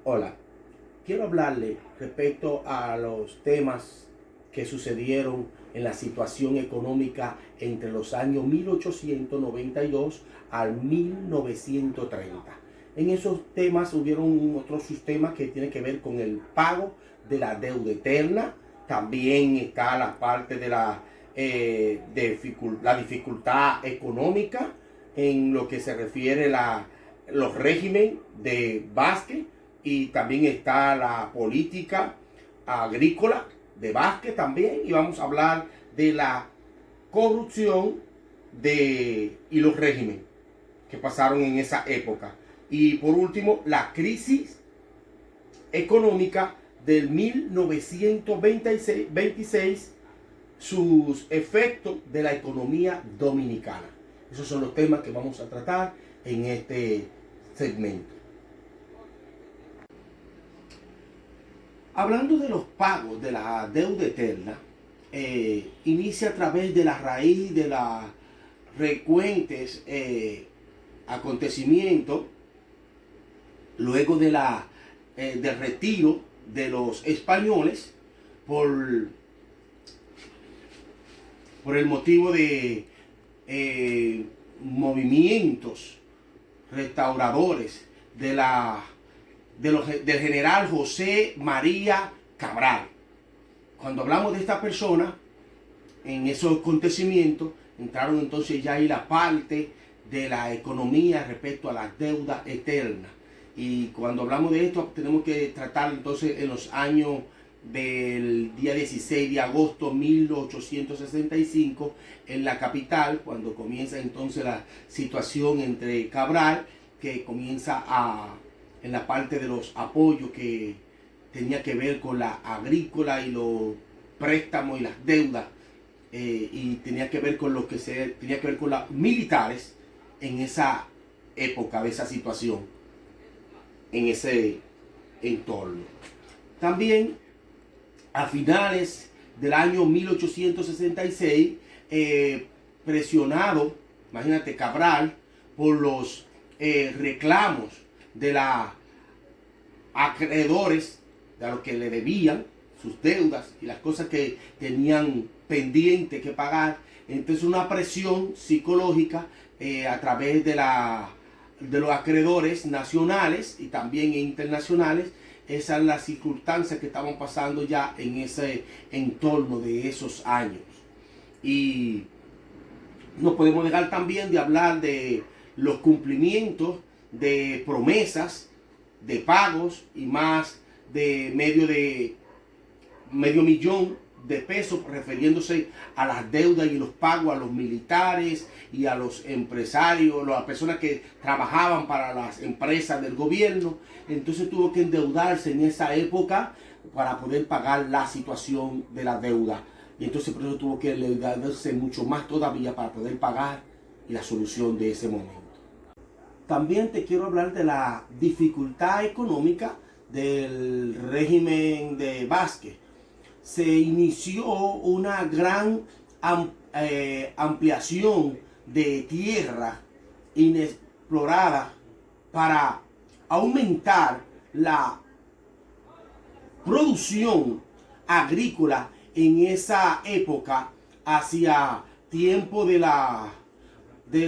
Hola, quiero hablarle respecto a los temas que sucedieron en la situación económica entre los años 1892 al 1930. En esos temas hubieron otros sistemas que tienen que ver con el pago de la deuda eterna. También está la parte de la dificultad económica en lo que se refiere a los regímenes de Vázquez, y también está la política agrícola de Vázquez también, y vamos a hablar de la corrupción y los regímenes que pasaron en esa época. Y por último, la crisis económica del 1926, sus efectos de la economía dominicana. Esos son los temas que vamos a tratar en este segmento. Hablando de los pagos de la deuda eterna, inicia a través de la raíz de los frecuentes acontecimientos luego de del retiro de los españoles por el motivo de movimientos restauradores del general José María Cabral. Cuando hablamos de esta persona, en esos acontecimientos, entraron entonces ya ahí la parte de la economía respecto a la deuda eterna. Y cuando hablamos de esto, tenemos que tratar entonces en los años del día 16 de agosto de 1865 en la capital, cuando comienza entonces la situación entre Cabral, que comienza en la parte de los apoyos que tenía que ver con la agrícola y los préstamos y las deudas, y tenía que ver con tenía que ver con los militares en esa época, de esa situación, en ese entorno. También a finales del año 1866, presionado, imagínate, Cabral, por los reclamos de los acreedores, de los que le debían sus deudas y las cosas que tenían pendiente que pagar. Entonces una presión psicológica a través de los acreedores nacionales y también internacionales. Esa es la circunstancia que estaban pasando ya en ese entorno de esos años. Y no podemos dejar también de hablar de los cumplimientos de promesas, de pagos y más de medio millón de pesos, refiriéndose a las deudas y los pagos a los militares y a los empresarios, a las personas que trabajaban para las empresas del gobierno. Entonces tuvo que endeudarse en esa época para poder pagar la situación de la deuda. Y entonces por eso tuvo que endeudarse mucho más todavía para poder pagar y la solución de ese momento. También te quiero hablar de la dificultad económica del régimen de Vázquez. Se inició una gran ampliación de tierra inexplorada para aumentar la producción agrícola en esa época, hacia tiempo de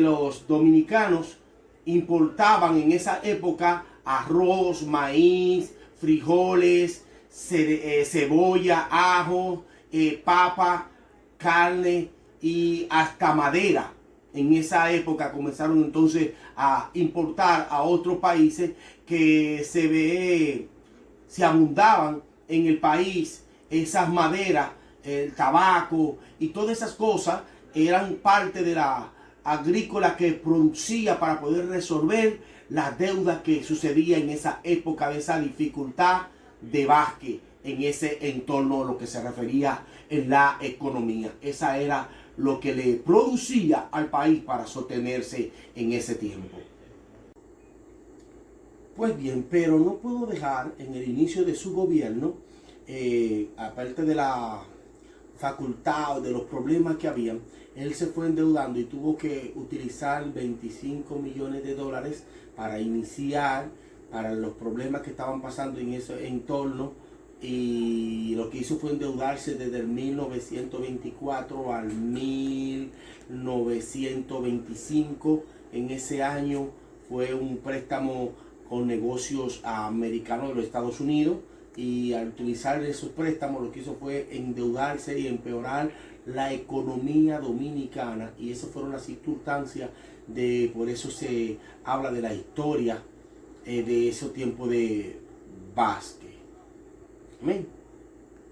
los dominicanos. Importaban en esa época arroz, maíz, frijoles, cebolla, ajo, papa, carne y hasta madera. En esa época comenzaron entonces a importar a otros países que se abundaban en el país. Esas maderas, el tabaco y todas esas cosas eran parte de la agrícola que producía para poder resolver las deudas que sucedía en esa época, de esa dificultad de Vázquez en ese entorno, lo que se refería en la economía. Esa era lo que le producía al país para sostenerse en ese tiempo. Pues bien, pero no puedo dejar en el inicio de su gobierno, aparte de la facultad o de los problemas que habían, él se fue endeudando y tuvo que utilizar 25 millones de dólares para iniciar para los problemas que estaban pasando en ese entorno, y lo que hizo fue endeudarse desde el 1924 al 1925. En ese año fue un préstamo con negocios americanos de los Estados Unidos, y al utilizar esos préstamos lo que hizo fue endeudarse y empeorar la economía dominicana, y esas fueron las circunstancias por eso se habla de la historia de esos tiempos de Vázquez. Amén.